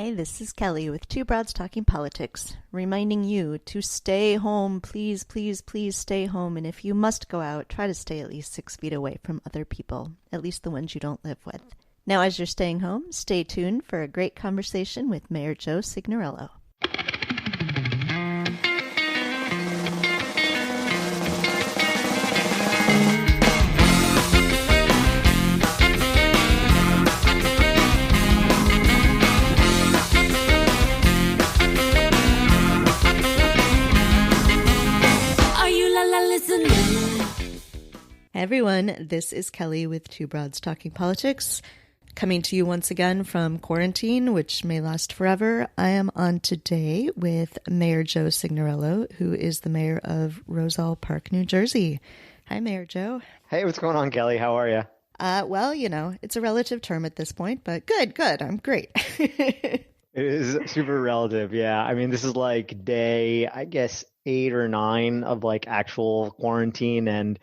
Hey, this is Kelly with Two Broads Talking Politics, reminding you to stay home. Please, please, please stay home. And if you must go out, try to stay at least 6 feet away from other people, at least the ones you don't live with. Now, as you're staying home, stay tuned for a great conversation with Mayor Joe Signorello. Hey everyone, this is Kelly with Two Broads Talking Politics, coming to you once again from quarantine, which may last forever. I am on today with Mayor Joe Signorello, who is the mayor of Roselle Park, New Jersey. Hi, Mayor Joe. Hey, what's going on, Kelly? How are you? Well, you know, it's a relative term at this point, but good. I'm great. It is super relative, yeah. I mean, this is like day, I guess, 8 or 9 of like actual quarantine, and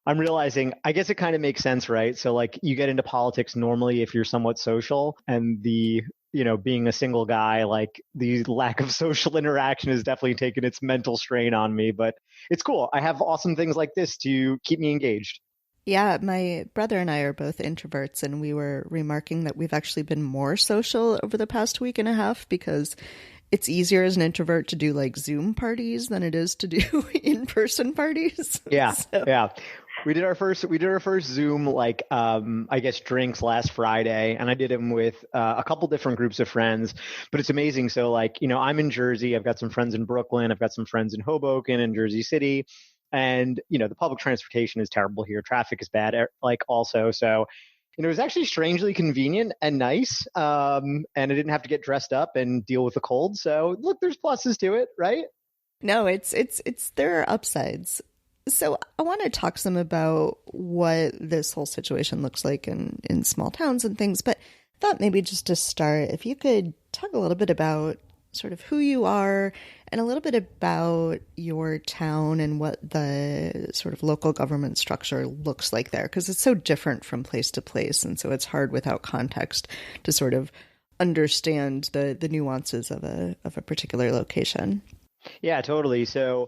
I'm realizing, I guess it kind of makes sense, right? So like you get into politics normally if you're somewhat social, and being a single guy, like the lack of social interaction has definitely taken its mental strain on me, but it's cool. I have awesome things like this to keep me engaged. Yeah, my brother and I are both introverts, and we were remarking that we've actually been more social over the past week and a half because it's easier as an introvert to do like Zoom parties than it is to do in-person parties. Yeah, yeah. We did our first Zoom, I guess, drinks last Friday, and I did them with a couple different groups of friends. But it's amazing. So, I'm in Jersey. I've got some friends in Brooklyn. I've got some friends in Hoboken and Jersey City. And, the public transportation is terrible here. Traffic is bad, also. So, it was actually strangely convenient and nice. And I didn't have to get dressed up and deal with the cold. So, look, there's pluses to it, right? No, there are upsides. So I want to talk some about what this whole situation looks like in small towns and things, but I thought maybe just to start, if you could talk a little bit about sort of who you are and a little bit about your town and what the sort of local government structure looks like there, because it's so different from place to place. And so it's hard without context to sort of understand the nuances of a particular location. Yeah, totally. So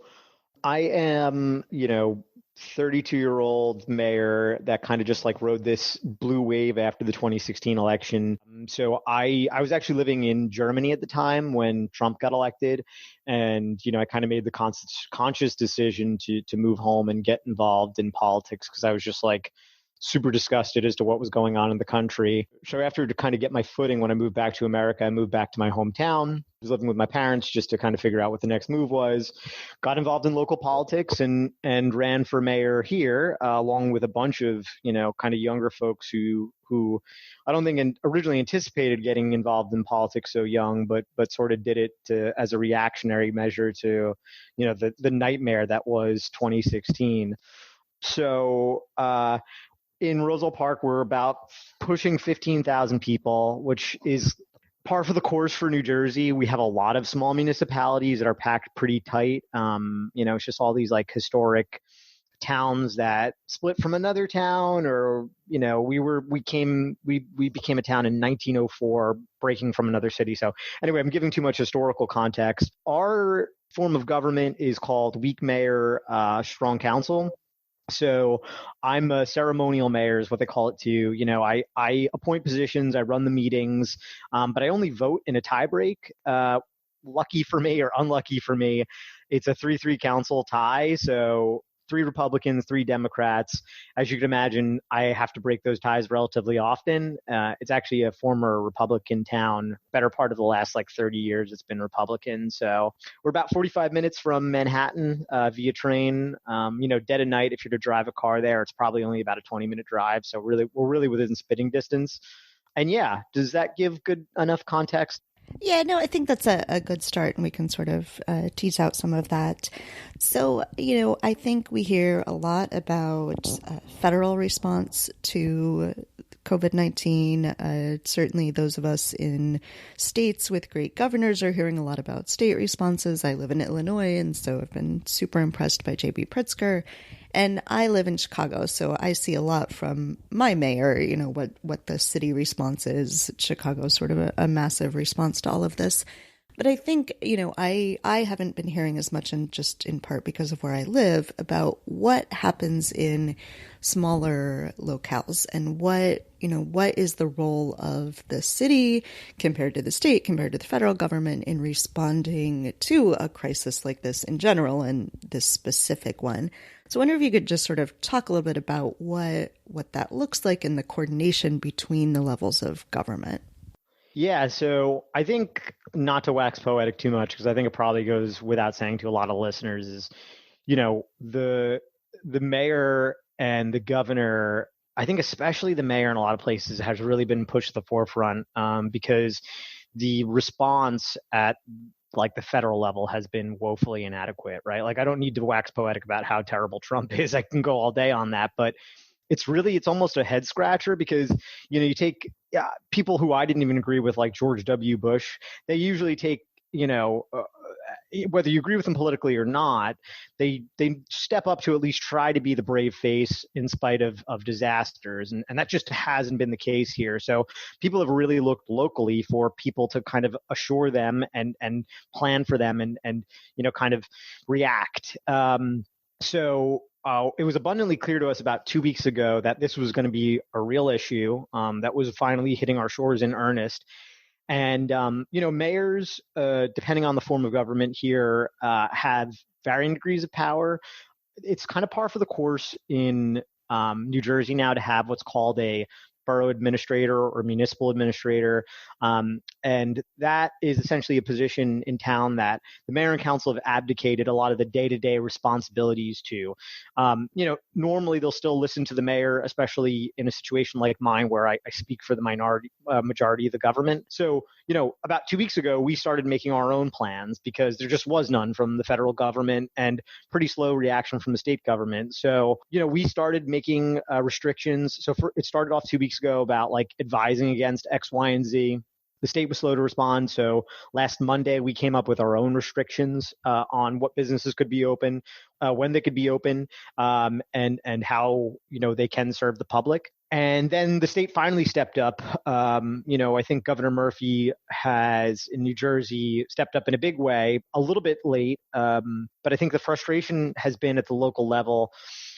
I am, 32-year-old mayor that kind of just rode this blue wave after the 2016 election. So I was actually living in Germany at the time when Trump got elected. And, I kind of made the conscious decision to move home and get involved in politics because I was just super disgusted as to what was going on in the country. So after to kind of get my footing when I moved back to America, I moved back to my hometown. I was living with my parents just to kind of figure out what the next move was. Got involved in local politics and ran for mayor here, along with a bunch of, kind of younger folks who I don't think originally anticipated getting involved in politics so young, but sort of did it as a reactionary measure to, the nightmare that was 2016. So, in Roselle Park, we're about pushing 15,000 people, which is par for the course for New Jersey. We have a lot of small municipalities that are packed pretty tight. It's just all these historic towns that split from another town, or we became a town in 1904, breaking from another city. So anyway, I'm giving too much historical context. Our form of government is called weak mayor, strong council. So I'm a ceremonial mayor is what they call it too. I appoint positions, I run the meetings, but I only vote in a tie break. Lucky for me or unlucky for me, it's a 3-3 council tie. So 3 Republicans, 3 Democrats. As you can imagine, I have to break those ties relatively often. It's actually a former Republican town. Better part of the last 30 years, it's been Republican. So we're about 45 minutes from Manhattan via train. Dead of night, if you're to drive a car there, it's probably only about a 20-minute drive. So we're really within spitting distance. And yeah, does that give good enough context? Yeah, no, I think that's a good start, and we can sort of tease out some of that. So, I think we hear a lot about federal response to COVID-19. Certainly those of us in states with great governors are hearing a lot about state responses. I live in Illinois, and so I've been super impressed by J.B. Pritzker. And I live in Chicago, so I see a lot from my mayor, what the city response is. Chicago's sort of a massive response to all of this. But I think, I haven't been hearing as much, and just in part because of where I live, about what happens in smaller locales and what is the role of the city compared to the state, compared to the federal government in responding to a crisis like this in general and this specific one. So I wonder if you could just sort of talk a little bit about what that looks like and the coordination between the levels of government. Yeah, so I think, not to wax poetic too much, because I think it probably goes without saying to a lot of listeners, is, the mayor and the governor, I think especially the mayor in a lot of places, has really been pushed to the forefront because the response at like the federal level has been woefully inadequate, right? Like, I don't need to wax poetic about how terrible Trump is. I can go all day on that, but it's almost a head scratcher because, you take people who I didn't even agree with, like George W. Bush. They usually take, whether you agree with them politically or not, they step up to at least try to be the brave face in spite of disasters. And that just hasn't been the case here. So people have really looked locally for people to kind of assure them and plan for them and kind of react. It was abundantly clear to us about 2 weeks ago that this was going to be a real issue that was finally hitting our shores in earnest. And, mayors, depending on the form of government here, have varying degrees of power. It's kind of par for the course in New Jersey now to have what's called a borough administrator or municipal administrator. And that is essentially a position in town that the mayor and council have abdicated a lot of the day-to-day responsibilities to. Normally they'll still listen to the mayor, especially in a situation like mine where I speak for the majority of the government. So, about 2 weeks ago, we started making our own plans because there just was none from the federal government and pretty slow reaction from the state government. So, we started making restrictions. So it started off 2 weeks ago about like advising against X, Y, and Z. The state was slow to respond. So last Monday, we came up with our own restrictions on what businesses could be open, when they could be open, and how, they can serve the public. And then the state finally stepped up. I think Governor Murphy has, in New Jersey, stepped up in a big way, a little bit late. But I think the frustration has been at the local level.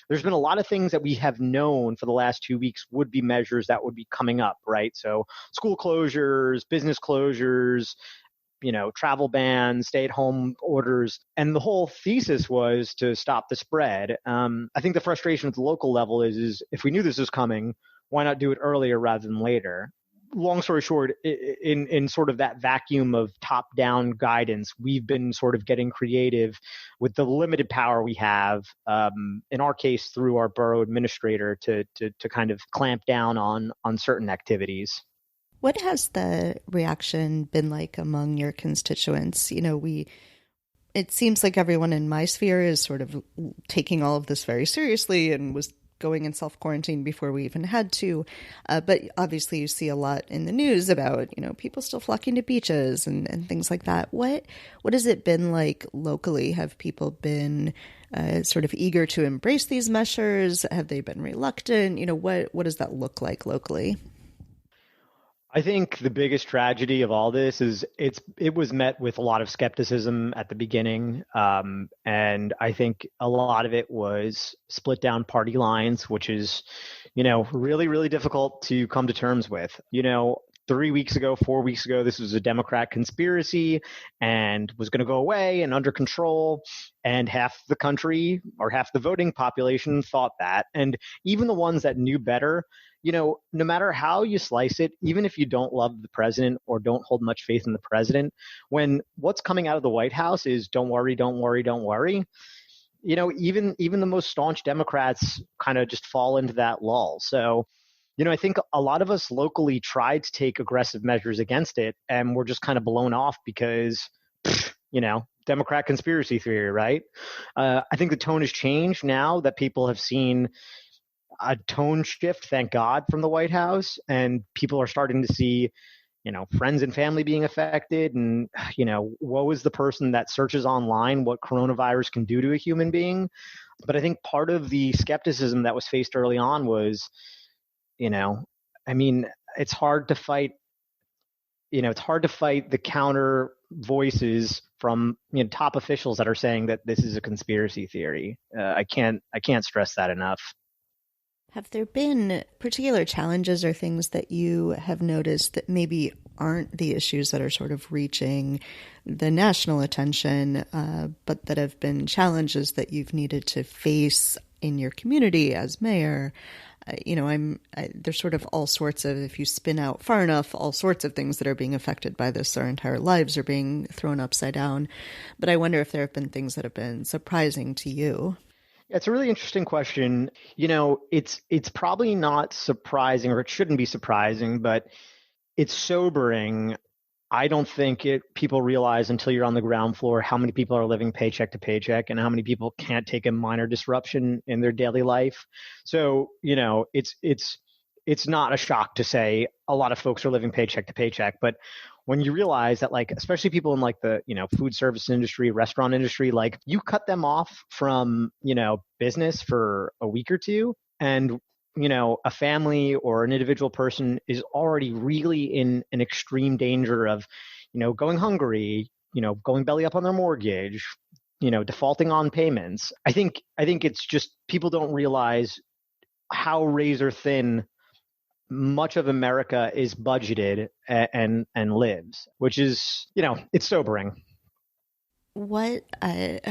There's been a lot of things that we have known for the last 2 weeks would be measures that would be coming up, right? So school closures, business closures, travel bans, stay-at-home orders. And the whole thesis was to stop the spread. I think the frustration at the local level is if we knew this was coming, why not do it earlier rather than later? Long story short, in sort of that vacuum of top-down guidance, we've been sort of getting creative with the limited power we have, in our case, through our borough administrator to kind of clamp down on certain activities. What has the reaction been like among your constituents? It seems like everyone in my sphere is sort of taking all of this very seriously and was going in self-quarantine before we even had to. But obviously you see a lot in the news about, people still flocking to beaches and things like that. What has it been like locally? Have people been sort of eager to embrace these measures? Have they been reluctant? What does that look like locally? I think the biggest tragedy of all this is it was met with a lot of skepticism at the beginning. And I think a lot of it was split down party lines, which is, really, really difficult to come to terms with. 3 weeks ago, 4 weeks ago, this was a Democrat conspiracy and was going to go away and under control. And half the country or half the voting population thought that. And even the ones that knew better, no matter how you slice it, even if you don't love the president or don't hold much faith in the president, when what's coming out of the White House is don't worry, don't worry, don't worry, even the most staunch Democrats kind of just fall into that lull. So, I think a lot of us locally tried to take aggressive measures against it, and we're just kind of blown off because, Democrat conspiracy theory, right? I think the tone has changed now that people have seen a tone shift, thank God, from the White House, and people are starting to see, friends and family being affected, and woe is the person that searches online what coronavirus can do to a human being. But I think part of the skepticism that was faced early on was, I mean, it's hard to fight. It's hard to fight the counter voices from top officials that are saying that this is a conspiracy theory. I can't stress that enough. Have there been particular challenges or things that you have noticed that maybe aren't the issues that are sort of reaching the national attention, but that have been challenges that you've needed to face in your community as mayor? There's sort of all sorts of, if you spin out far enough, all sorts of things that are being affected by this. Our entire lives are being thrown upside down. But I wonder if there have been things that have been surprising to you. It's a really interesting question. It's probably not surprising, or it shouldn't be surprising, but it's sobering. I don't think people realize until you're on the ground floor how many people are living paycheck to paycheck and how many people can't take a minor disruption in their daily life. So, it's not a shock to say a lot of folks are living paycheck to paycheck, but when you realize that, like, especially people in like the, food service industry, restaurant industry, like, you cut them off from, business for a week or two, and a family or an individual person is already really in an extreme danger of, going hungry, going belly up on their mortgage, defaulting on payments. I think it's just people don't realize how razor thin much of America is budgeted and lives, which is, it's sobering. What I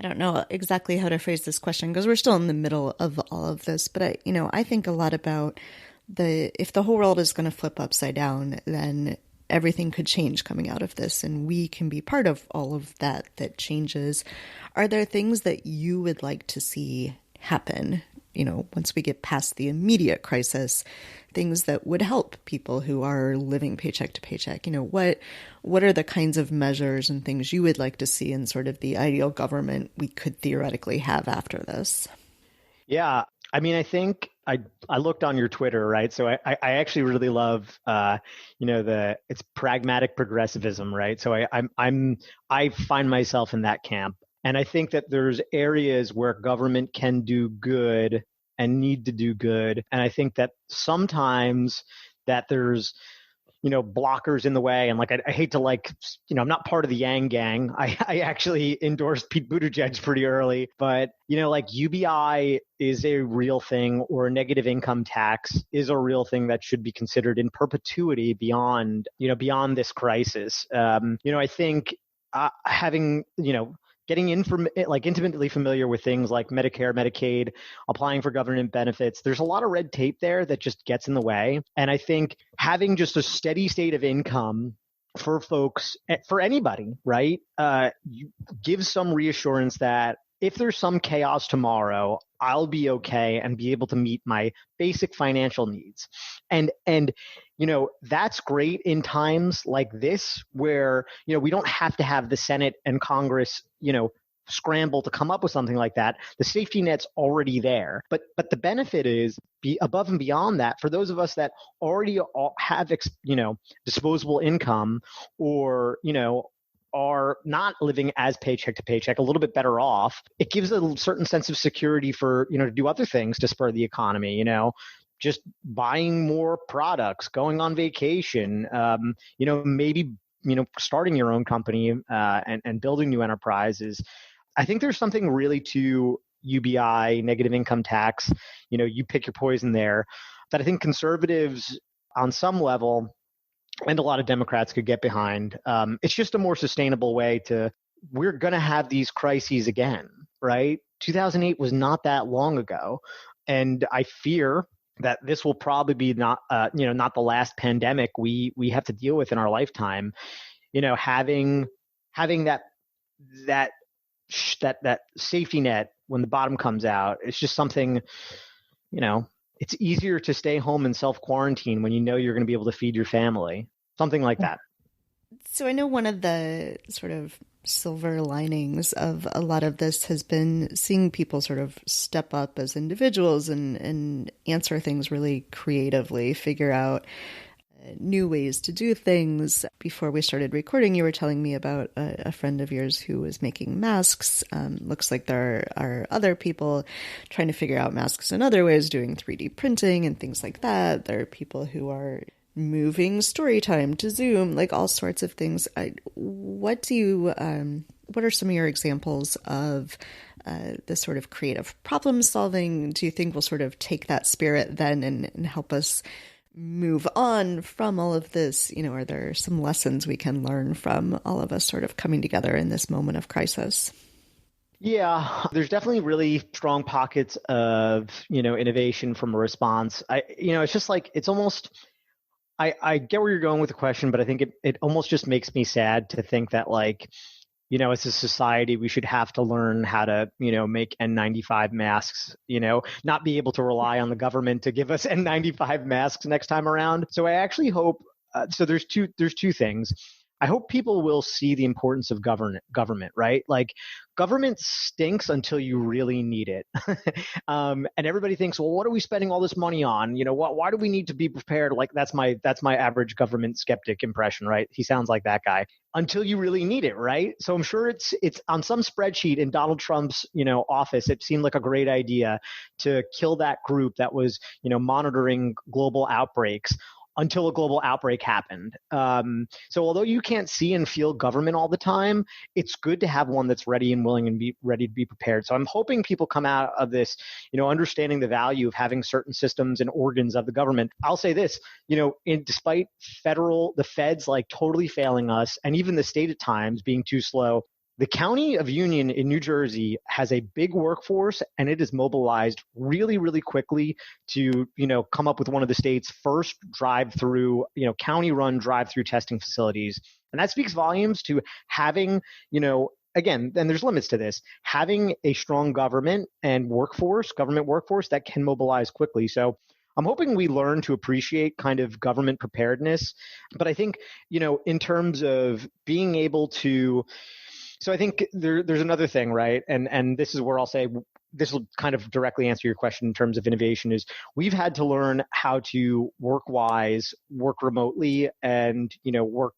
don't know exactly how to phrase this question because we're still in the middle of all of this, but I think a lot about if the whole world is going to flip upside down, then everything could change coming out of this, and we can be part of all of that changes. Are there things that you would like to see happen, once we get past the immediate crisis, things that would help people who are living paycheck to paycheck? What are the kinds of measures and things you would like to see in sort of the ideal government we could theoretically have after this? Yeah. I mean, I think I looked on your Twitter, right? So I actually really love, it's pragmatic progressivism, right? So I find myself in that camp. And I think that there's areas where government can do good and need to do good. And I think that sometimes that there's, blockers in the way. And like, I hate to I'm not part of the Yang gang. I actually endorsed Pete Buttigieg pretty early, but, like UBI is a real thing, or a negative income tax is a real thing that should be considered in perpetuity beyond this crisis. I think having, getting intimately familiar with things like Medicare, Medicaid, applying for government benefits. There's a lot of red tape there that just gets in the way. And I think having just a steady state of income for folks, for anybody, right, gives some reassurance that if there's some chaos tomorrow, I'll be okay and be able to meet my basic financial needs. And that's great in times like this where, we don't have to have the Senate and Congress, scramble to come up with something like that. The safety net's already there. But the benefit is above and beyond that, for those of us that already have, disposable income, or, are not living as paycheck to paycheck, a little bit better off, it gives a certain sense of security for, to do other things to spur the economy, just buying more products, going on vacation, maybe, starting your own company and building new enterprises. I think there's something really to UBI, negative income tax, you pick your poison there, that I think conservatives on some level and a lot of Democrats could get behind. It's just a more sustainable way we're going to have these crises again, right? 2008 was not that long ago. And I fear that this will probably be not the last pandemic we have to deal with in our lifetime. Having that safety net when the bottom comes out, it's just something, it's easier to stay home and self-quarantine when you're going to be able to feed your family. Something like that. So I know one of the sort of silver linings of a lot of this has been seeing people sort of step up as individuals and answer things really creatively, figure out new ways to do things. Before we started recording, you were telling me about a friend of yours who was making masks. Looks like there are other people trying to figure out masks in other ways, doing 3D printing and things like that. There are people who are moving story time to Zoom, like all sorts of things. What are some of your examples of the sort of creative problem solving? Do you think will sort of take that spirit then and help us move on from all of this? Are there some lessons we can learn from all of us sort of coming together in this moment of crisis? Yeah, there's definitely really strong pockets of, innovation from a response. It's just like, it's almost, I get where you're going with the question, but I think it almost just makes me sad to think that, like, as a society, we should have to learn how to, make N95 masks, not be able to rely on the government to give us N95 masks next time around. So I actually hope, so there's two things. I hope people will see the importance of government, right? Like, government stinks until you really need it. And everybody thinks, well, what are we spending all this money on? Why do we need to be prepared? Like, that's my average government skeptic impression, right? He sounds like that guy. Until you really need it, right? So I'm sure it's on some spreadsheet in Donald Trump's, office. It seemed like a great idea to kill that group that was, monitoring global outbreaks until a global outbreak happened. So although you can't see and feel government all the time, it's good to have one that's ready and willing and be ready to be prepared. So I'm hoping people come out of this, understanding the value of having certain systems and organs of the government. I'll say this, despite the feds like totally failing us, and even the state at times being too slow, the County of Union in New Jersey has a big workforce, and it is mobilized really, really quickly to, come up with one of the state's first drive-through, county-run drive-through testing facilities. And that speaks volumes to having, again, and there's limits to this, having a strong government workforce that can mobilize quickly. So I'm hoping we learn to appreciate kind of government preparedness. But I think, in terms of being able to, so I think there's another thing, right? And this is where I'll say this will kind of directly answer your question in terms of innovation is we've had to learn how to work remotely, and, work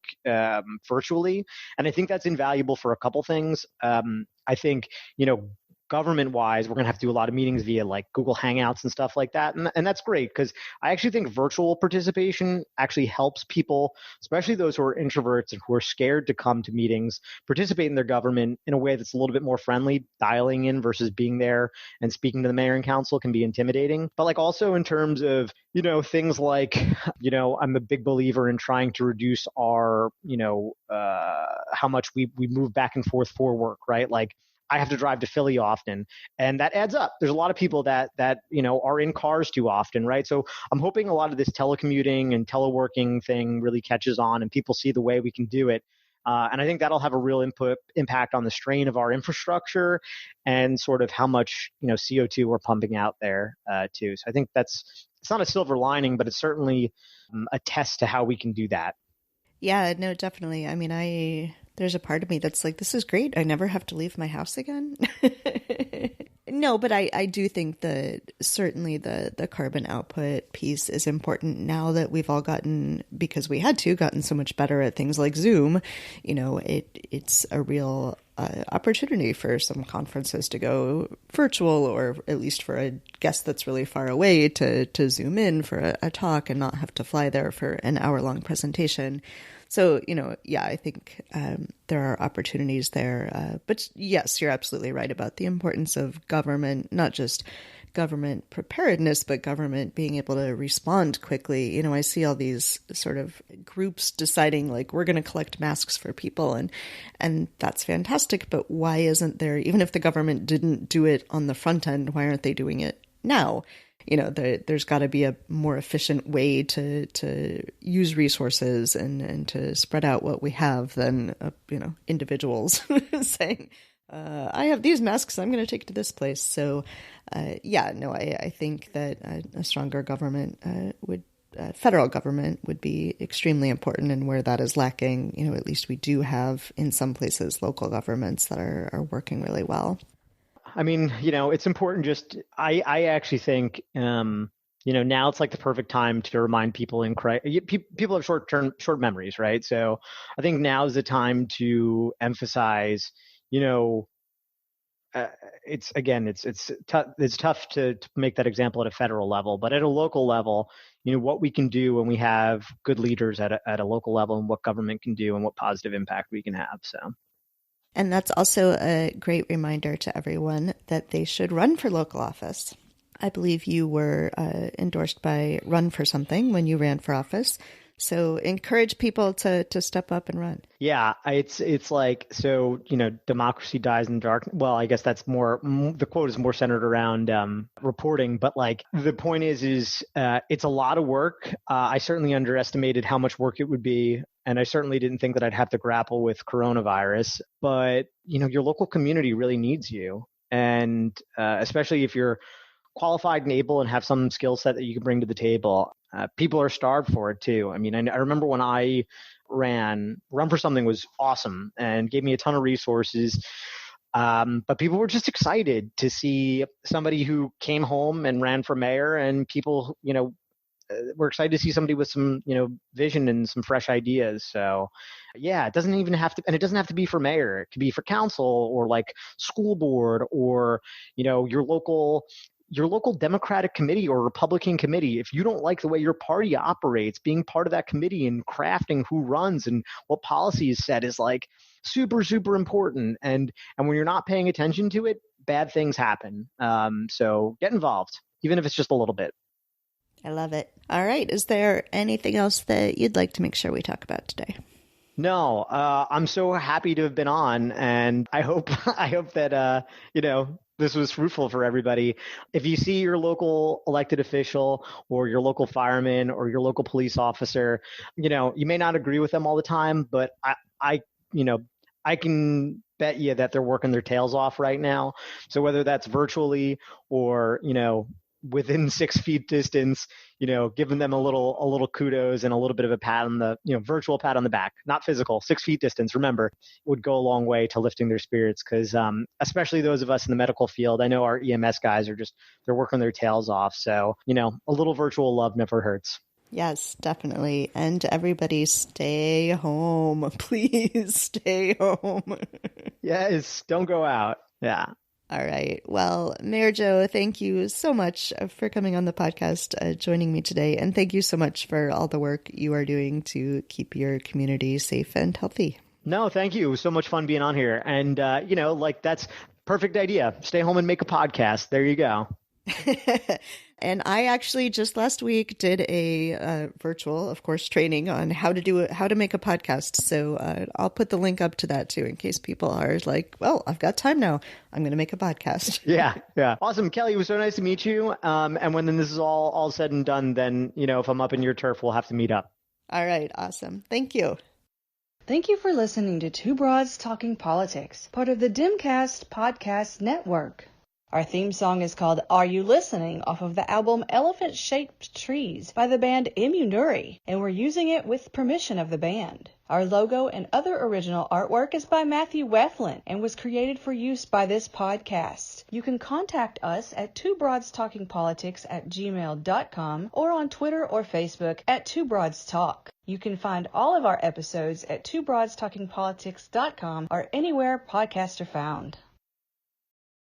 virtually. And I think that's invaluable for a couple things. I think, government-wise, we're going to have to do a lot of meetings via like Google Hangouts and stuff like that. And that's great because I actually think virtual participation actually helps people, especially those who are introverts and who are scared to come to meetings, participate in their government in a way that's a little bit more friendly. Dialing in versus being there and speaking to the mayor and council can be intimidating. But like also in terms of, things like, I'm a big believer in trying to reduce our, how much we move back and forth for work, right? Like, I have to drive to Philly often, and that adds up. There's a lot of people that are in cars too often, right? So I'm hoping a lot of this telecommuting and teleworking thing really catches on, and people see the way we can do it. And I think that'll have a real impact on the strain of our infrastructure and sort of how much CO2 we're pumping out there too. So I think it's not a silver lining, but it's certainly a test to how we can do that. Yeah, no, definitely. I mean, there's a part of me that's like, this is great. I never have to leave my house again. No, but I do think that certainly the carbon output piece is important now that we've all because we had gotten so much better at things like Zoom. It's a real opportunity for some conferences to go virtual, or at least for a guest that's really far away to Zoom in for a talk and not have to fly there for an hour-long presentation. So, yeah, I think there are opportunities there. But yes, you're absolutely right about the importance of government, not just government preparedness, but government being able to respond quickly. I see all these sort of groups deciding like, we're going to collect masks for people. And that's fantastic. But why isn't there, even if the government didn't do it on the front end, why aren't they doing it now? There's got to be a more efficient way to use resources and to spread out what we have than, individuals saying, I have these masks, I'm going to take to this place. So, I think that a stronger government would federal government would be extremely important, and where that is lacking, at least we do have in some places local governments that are working really well. I mean, it's important. I actually think, now it's like the perfect time to remind people people have short memories, right? So I think now is the time to emphasize, it's tough to make that example at a federal level, but at a local level, what we can do when we have good leaders at a local level, and what government can do and what positive impact we can have. So. And that's also a great reminder to everyone that they should run for local office. I believe you were endorsed by Run for Something when you ran for office. So encourage people to step up and run. Yeah, it's like, so, democracy dies in the dark. Well, I guess that's the quote is more centered around reporting. But like the point is it's a lot of work. I certainly underestimated how much work it would be. And I certainly didn't think that I'd have to grapple with coronavirus. But, your local community really needs you. And especially if you're qualified and able and have some skill set that you can bring to the table. People are starved for it too. I mean, I remember when I Run for Something was awesome and gave me a ton of resources. But people were just excited to see somebody who came home and ran for mayor, and people, we're excited to see somebody with some, vision and some fresh ideas. So yeah, it doesn't have to be for mayor. It could be for council or like school board or, your local Democratic committee or Republican committee. If you don't like the way your party operates, being part of that committee and crafting who runs and what policy is set is like super, super important. And when you're not paying attention to it, bad things happen. So get involved, even if it's just a little bit. I love it. All right. Is there anything else that you'd like to make sure we talk about today? No, I'm so happy to have been on, and I hope that this was fruitful for everybody. If you see your local elected official or your local fireman or your local police officer, you may not agree with them all the time, but I can bet you that they're working their tails off right now. So whether that's virtually or, within 6 feet distance, giving them a little kudos and a little bit of a pat on the, virtual pat on the back, not physical, 6 feet distance, remember, would go a long way to lifting their spirits. Cause, especially those of us in the medical field, I know our EMS guys they're working their tails off. So, a little virtual love never hurts. Yes, definitely. And everybody stay home. Please stay home. Yes. Don't go out. Yeah. All right. Well, Mayor Joe, thank you so much for coming on the podcast, joining me today. And thank you so much for all the work you are doing to keep your community safe and healthy. No, thank you. It was so much fun being on here. And, that's perfect idea. Stay home and make a podcast. There you go. And I actually just last week did a virtual, of course, training on how to make a podcast. So I'll put the link up to that too, in case people are like, well, I've got time now. I'm going to make a podcast. Yeah. Awesome. Kelly, it was so nice to meet you. And when this is all said and done, then, if I'm up in your turf, we'll have to meet up. All right. Awesome. Thank you. Thank you for listening to Two Broads Talking Politics, part of the Dimcast Podcast Network. Our theme song is called Are You Listening? Off of the album Elephant Shaped Trees by the band Immunuri, and we're using it with permission of the band. Our logo and other original artwork is by Matthew Weflin and was created for use by this podcast. You can contact us at twobroadstalkingpolitics@gmail.com or on Twitter or Facebook at twobroadstalk. You can find all of our episodes at twobroadstalkingpolitics.com or anywhere podcasts are found.